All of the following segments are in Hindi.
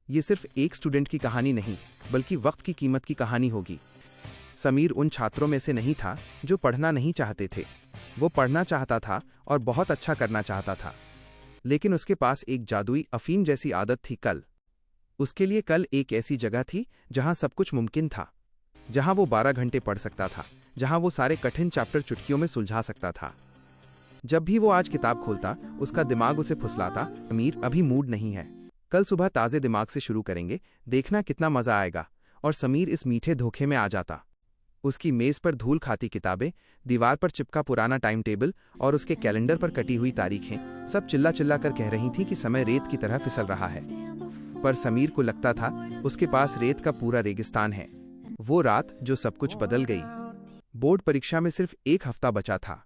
ये सिर्फ एक स्टूडेंट की कहानी नहीं, बल्कि वक्त की कीमत की कहानी होगी। समीर उन छात्रों में से नहीं था जो पढ़ना नहीं चाहते थे। वो पढ़ना चाहता था और बहुत अच्छा करना चाहता था, लेकिन उसके पास एक जादुई अफीम जैसी आदत थी। उसके लिए कल एक ऐसी जगह थी जहां सब कुछ मुमकिन था, जहां वो 12 घंटे पढ़ सकता था, जहां वो सारे कठिन चैप्टर चुटकियों में सुलझा सकता था। जब भी वो आज किताब खोलता, उसका दिमाग उसे फुसलाता, अमीर अभी मूड नहीं है, कल सुबह ताज़े दिमाग से शुरू करेंगे, देखना कितना मजा आएगा। और समीर इस मीठे धोखे में आ जाता। उसकी मेज पर धूल खाती किताबें, दीवार पर चिपका पुराना टाइम टेबल और उसके कैलेंडर पर कटी हुई तारीखें सब चिल्ला चिल्ला कर कह रही थीं कि समय रेत की तरह फिसल रहा है। पर समीर को लगता था उसके पास रेत का पूरा रेगिस्तान है। वो रात जो सब कुछ बदल गई। बोर्ड परीक्षा में सिर्फ एक हफ्ता बचा था।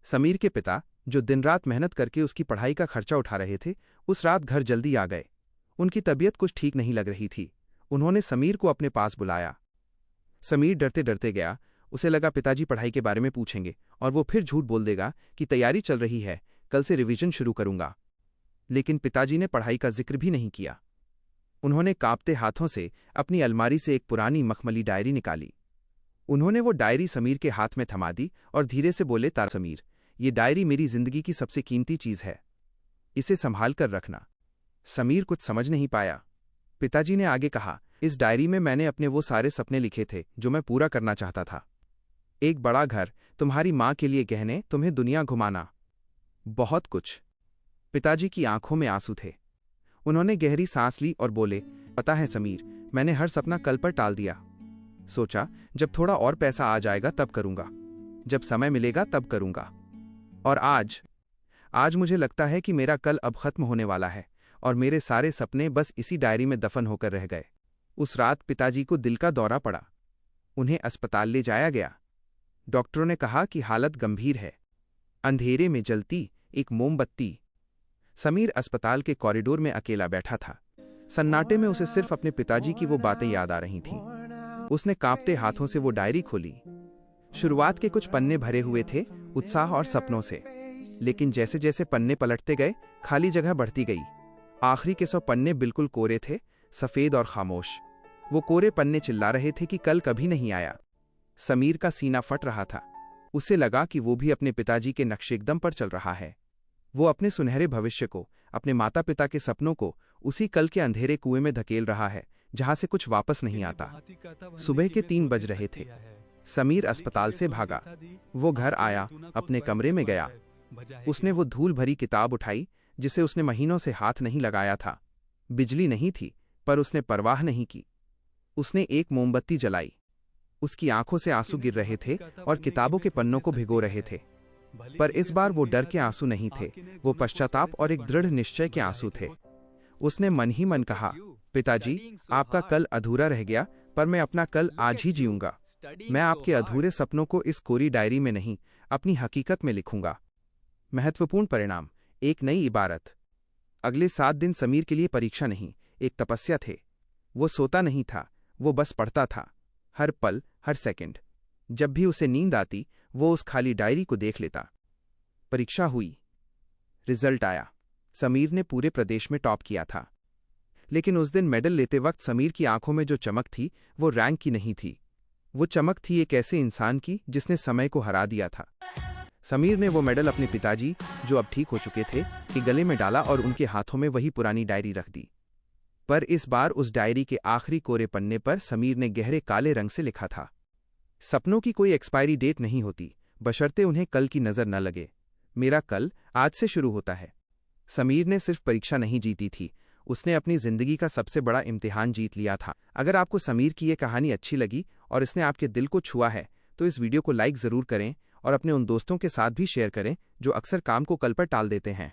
समीर के पिता, जो दिन रात मेहनत करके उसकी पढ़ाई का खर्चा उठा रहे थे, उस रात घर जल्दी आ गए। उनकी तबीयत कुछ ठीक नहीं लग रही थी। उन्होंने समीर को अपने पास बुलाया। समीर डरते डरते गया। उसे लगा पिताजी पढ़ाई के बारे में पूछेंगे और वो फिर झूठ बोल देगा कि तैयारी चल रही है, कल से रिवीजन शुरू करूंगा। लेकिन पिताजी ने पढ़ाई का जिक्र भी नहीं किया। उन्होंने कांपते हाथों से अपनी अलमारी से एक पुरानी मखमली डायरी निकाली। उन्होंने वो डायरी समीर के हाथ में थमा दी और धीरे से बोले, तार समीर, ये डायरी मेरी जिंदगी की सबसे कीमती चीज है, इसे संभाल कर रखना। समीर कुछ समझ नहीं पाया। पिताजी ने आगे कहा, इस डायरी में मैंने अपने वो सारे सपने लिखे थे जो मैं पूरा करना चाहता था। एक बड़ा घर, तुम्हारी माँ के लिए गहने, तुम्हें दुनिया घुमाना, बहुत कुछ। पिताजी की आंखों में आंसू थे। उन्होंने गहरी सांस ली और बोले, पता है समीर, मैंने हर सपना कल पर टाल दिया। सोचा जब थोड़ा और पैसा आ जाएगा तब करूंगा, जब समय मिलेगा तब करूंगा। और आज मुझे लगता है कि मेरा कल अब खत्म होने वाला है और मेरे सारे सपने बस इसी डायरी में दफन होकर रह गए। उस रात पिताजी को दिल का दौरा पड़ा। उन्हें अस्पताल ले जाया गया। डॉक्टरों ने कहा कि हालत गंभीर है। अंधेरे में जलती एक मोमबत्ती। समीर अस्पताल के कॉरिडोर में अकेला बैठा था। सन्नाटे में उसे सिर्फ अपने पिताजी की वो बातें याद आ रही थीं। उसने कांपते हाथों से वो डायरी खोली। शुरुआत के कुछ पन्ने भरे हुए थे उत्साह और सपनों से, लेकिन जैसे जैसे पन्ने पलटते गए, खाली जगह बढ़ती गई। आखिरी के 100 पन्ने बिल्कुल कोरे थे, सफेद और खामोश। वो कोरे पन्ने चिल्ला रहे थे कि कल कभी नहीं आया। समीर का सीना फट रहा था। उसे लगा कि वो भी अपने पिताजी के नक्शेकदम पर चल रहा है। वो अपने सुनहरे भविष्य को, अपने माता पिता के सपनों को उसी कल के अंधेरे कुएं में धकेल रहा है जहां से कुछ वापस नहीं आता। सुबह के 3 बज रहे थे। समीर अस्पताल से भागा। वो घर आया, अपने कमरे में गया। उसने वो धूल भरी किताब उठाई जिसे उसने महीनों से हाथ नहीं लगाया था। बिजली नहीं थी, पर उसने परवाह नहीं की। उसने एक मोमबत्ती जलाई। उसकी आंखों से आंसू गिर रहे थे और किताबों के पन्नों को भिगो रहे थे। पर इस बार वो डर के आंसू नहीं थे, वो पश्चाताप और एक दृढ़ निश्चय के आंसू थे। उसने मन ही मन कहा, पिताजी, आपका कल अधूरा रह गया, पर मैं अपना कल आज ही जीऊंगा। मैं आपके अधूरे सपनों को इस कोरी डायरी में नहीं, अपनी हकीकत में लिखूंगा। महत्वपूर्ण परिणाम, एक नई इबारत। अगले 7 दिन समीर के लिए परीक्षा नहीं, एक तपस्या थे। वो सोता नहीं था, वो बस पढ़ता था, हर पल, हर सेकंड। जब भी उसे नींद आती, वो उस खाली डायरी को देख लेता। परीक्षा हुई। रिजल्ट आया। समीर ने पूरे प्रदेश में टॉप किया था। लेकिन उस दिन मेडल लेते वक्त समीर की आंखों में जो चमक थी, वो रैंक की नहीं थी। वो चमक थी एक ऐसे इंसान की जिसने समय को हरा दिया था। समीर ने वो मेडल अपने पिताजी, जो अब ठीक हो चुके थे, के गले में डाला और उनके हाथों में वही पुरानी डायरी रख दी। पर इस बार उस डायरी के आखिरी कोरे पन्ने पर समीर ने गहरे काले रंग से लिखा था, सपनों की कोई एक्सपायरी डेट नहीं होती, बशर्ते उन्हें कल की नजर न लगे। मेरा कल आज से शुरू होता है। समीर ने सिर्फ परीक्षा नहीं जीती थी, उसने अपनी जिंदगी का सबसे बड़ा इम्तिहान जीत लिया था। अगर आपको समीर की ये कहानी अच्छी लगी और इसने आपके दिल को छुआ है, तो इस वीडियो को लाइक जरूर करें और अपने उन दोस्तों के साथ भी शेयर करें जो अक्सर काम को कल पर टाल देते हैं।